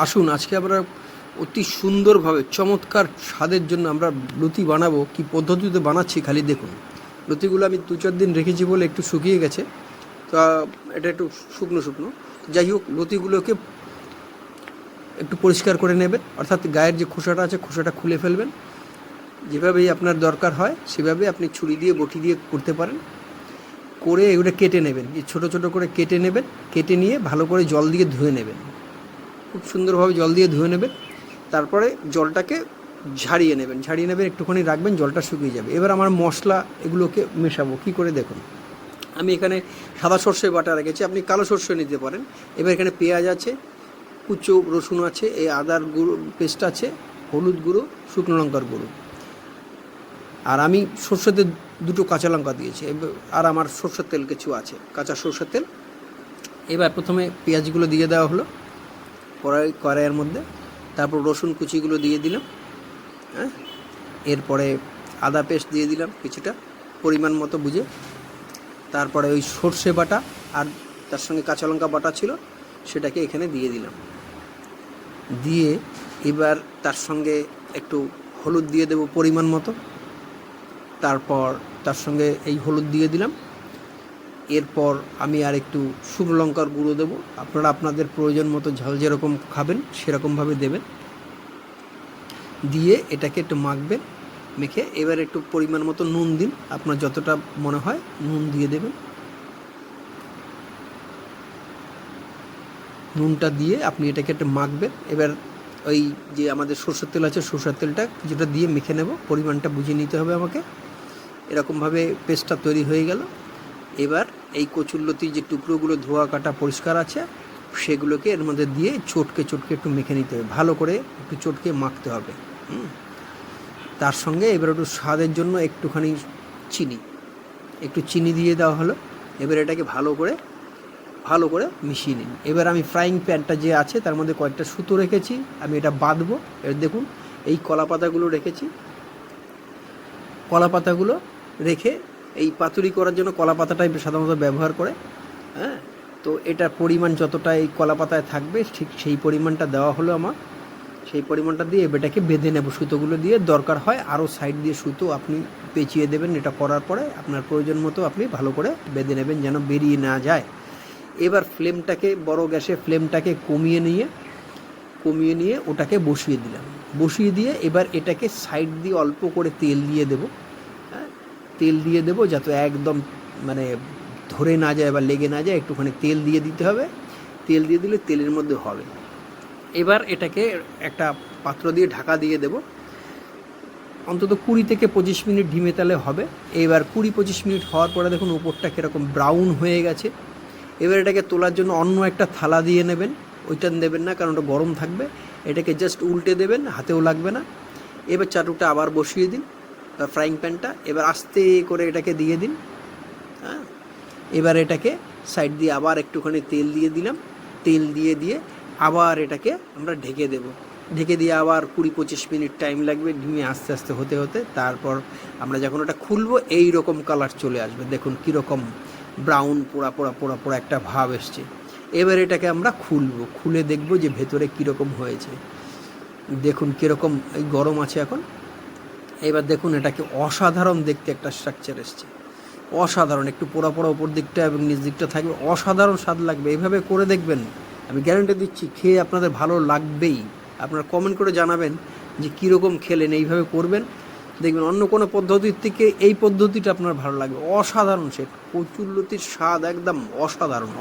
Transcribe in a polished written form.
আসুন আজকে আমরা অতি সুন্দরভাবে চমৎকার স্বাদের জন্য আমরা লুচি বানাবো। কি পদ্ধতিতে বানাচ্ছি খালি দেখুন। লুচিগুলো আমি 2-4 দিন রেখেছি বলে একটু শুকিয়ে গেছে, তা এটা একটু শুকনো শুকনো। যাই হোক, লুচিগুলোকে একটু পরিষ্কার করে নেবেন, অর্থাৎ গায়ের যে খোসাটা আছে খোসাটা খুলে ফেলবেন। যেভাবেই আপনার দরকার হয় সেভাবে আপনি ছুরি দিয়ে বটি দিয়ে করতে পারেন। করে এগুলো কেটে নেবেন, ছোটো ছোটো করে কেটে নেবেন। কেটে নিয়ে ভালো করে জল দিয়ে ধুয়ে নেবেন, খুব সুন্দরভাবে জল দিয়ে ধুয়ে নেবেন। তারপরে জলটাকে ঝাড়িয়ে নেবেন, একটুখানি রাখবেন, জলটা শুকিয়ে যাবে। এবার আমার মশলা এগুলোকে মেশাবো কী করে দেখুন। আমি এখানে সাদা সর্ষে বাটা রেখেছি, আপনি কালো সর্ষে নিতে পারেন। এবার এখানে পেঁয়াজ আছে, কুচো রসুন আছে, এই আদার গুঁড়ো পেস্ট আছে, হলুদ গুঁড়ো, শুকনো লঙ্কার গুঁড়ো, আর আমি সর্ষেতে 2 কাঁচা লঙ্কা দিয়েছি। আর আমার সর্ষের তেল কিছু আছে, কাঁচা সর্ষের তেল। এবার প্রথমে পেঁয়াজগুলো দিয়ে দেওয়া হলো কড়াইয়ের মধ্যে, তারপর রসুন কুচিগুলো দিয়ে দিলাম, হ্যাঁ। এরপরে আদা পেস্ট দিয়ে দিলাম কিছুটা, পরিমাণ মতো বুঝে। তারপরে ওই সর্ষে বাটা আর তার সঙ্গে কাঁচা লঙ্কা বাটা ছিল সেটাকে এখানে দিয়ে দিলাম। দিয়ে এবার তার সঙ্গে একটু হলুদ দিয়ে দেবো পরিমাণ মতো। তারপর তার সঙ্গে এই হলুদ দিয়ে দিলাম। এরপর আমি আর একটু শুকনো লঙ্কার গুঁড়ো দেবো। আপনারা আপনাদের প্রয়োজন মতো ঝাল যেরকম খাবেন সেরকমভাবে দেবেন। দিয়ে এটাকে একটু মাখবেন, মেখে এবার একটু পরিমাণ মতো নুন দিন, আপনার যতটা মনে হয় নুন দিয়ে দেবেন। নুনটা দিয়ে আপনি এটাকে একটু মাখবেন। এবার ওই যে আমাদের সরষের তেল আছে, সরষের তেলটা কিছুটা দিয়ে মেখে নেব, পরিমাণটা বুঝে নিতে হবে আমাকে। এরকমভাবে পেস্টটা তৈরি হয়ে গেল। এবার এই কচুরলতির যে টুকরোগুলো ধোয়া কাটা পরিষ্কার আছে সেগুলোকে এর মধ্যে দিয়ে চটকে চটকে একটু মেখে নিতে হবে, ভালো করে একটু চটকে মাখতে হবে। তার সঙ্গে এবার একটু স্বাদের জন্য একটুখানি চিনি দিয়ে দেওয়া হলো। এবার এটাকে ভালো করে মিশিয়ে নিন। এবার আমি ফ্রাইং প্যানটা যে আছে তার মধ্যে কয়েকটা সুতো রেখেছি, আমি এটা বাঁধবো। এবার দেখুন, এই কলা পাতাগুলো রেখেছি, কলা পাতাগুলো রেখে এই পাতুরি করার জন্য কলা পাতাটাই সাধারণত ব্যবহার করে, হ্যাঁ। তো এটার পরিমাণ যতটা এই কলা পাতায় থাকবে ঠিক সেই পরিমাণটা দেওয়া হলো আমার। সেই পরিমাণটা দিয়ে এটাকে বেঁধে নেব সুতোগুলো দিয়ে। দরকার হয় আরও সাইড দিয়ে সুতো আপনি পেঁচিয়ে দেবেন। এটা করার পরে আপনার প্রয়োজন মতো আপনি ভালো করে বেঁধে নেবেন যেন বেরিয়ে না যায়। এবার ফ্লেমটাকে, বড় গ্যাসে ফ্লেমটাকে কমিয়ে নিয়ে ওটাকে বসিয়ে দিলাম। বসিয়ে দিয়ে এবার এটাকে সাইড দিয়ে অল্প করে তেল দিয়ে দেবো, হ্যাঁ। তেল দিয়ে দেবো যাতে একদম মানে ধরে না যায় বা লেগে না যায়, একটুখানি তেল দিয়ে দিতে হবে। তেল দিয়ে দিলে তেলের মধ্যে হবে। এবার এটাকে একটা পাত্র দিয়ে ঢাকা দিয়ে দেব, অন্তত 20 থেকে 25 মিনিট ঢিমে তালে হবে। এবার 20-25 মিনিট হওয়ার পরে দেখুন উপরটা কীরকম ব্রাউন হয়ে গেছে। এবার এটাকে তোলার জন্য অন্য একটা থালা দিয়ে নেবেন, ওইটা দেবেন না কারণ ওটা গরম থাকবে। এটাকে জাস্ট উল্টে দেবেন, হাতেও লাগবে না। এবার চাটুটা আবার বসিয়ে দিন, ফ্রাইং প্যানটা। এবার আস্তে করে এটাকে দিয়ে দিন, হ্যাঁ। এবার এটাকে সাইড দিয়ে আবার একটুখানি তেল দিয়ে দিলাম। তেল দিয়ে আবার এটাকে আমরা ঢেকে দেব। ঢেকে দিয়ে আবার 20-25 মিনিট টাইম লাগবে ঢিমে আস্তে আস্তে হতে। তারপর আমরা যখন ওটা খুলবো এই রকম কালার চলে আসবে। দেখুন কীরকম ব্রাউন পোড়া একটা ভাব এসছে। এবার এটাকে আমরা খুলে দেখব যে ভেতরে কীরকম হয়েছে। দেখুন কীরকম এই গরম আছে এখন। এবার দেখুন এটাকে অসাধারণ দেখতে একটা স্ট্রাকচার এসছে, অসাধারণ। একটু পোড়া ওপর দিকটা এবং নিচ দিকটা থাকবে, অসাধারণ স্বাদ লাগবে। এইভাবে করে দেখবেন, আমি গ্যারান্টি দিচ্ছি খেয়ে আপনাদের ভালো লাগবেই। আপনারা কমেন্ট করে জানাবেন যে কীরকম খেলেন। এইভাবে করবেন, দেখবেন অন্য কোনো পদ্ধতির থেকে এই পদ্ধতিটা আপনার ভালো লাগবে। অসাধারণ, সে কচুরলতির স্বাদ একদম অসাধারণ।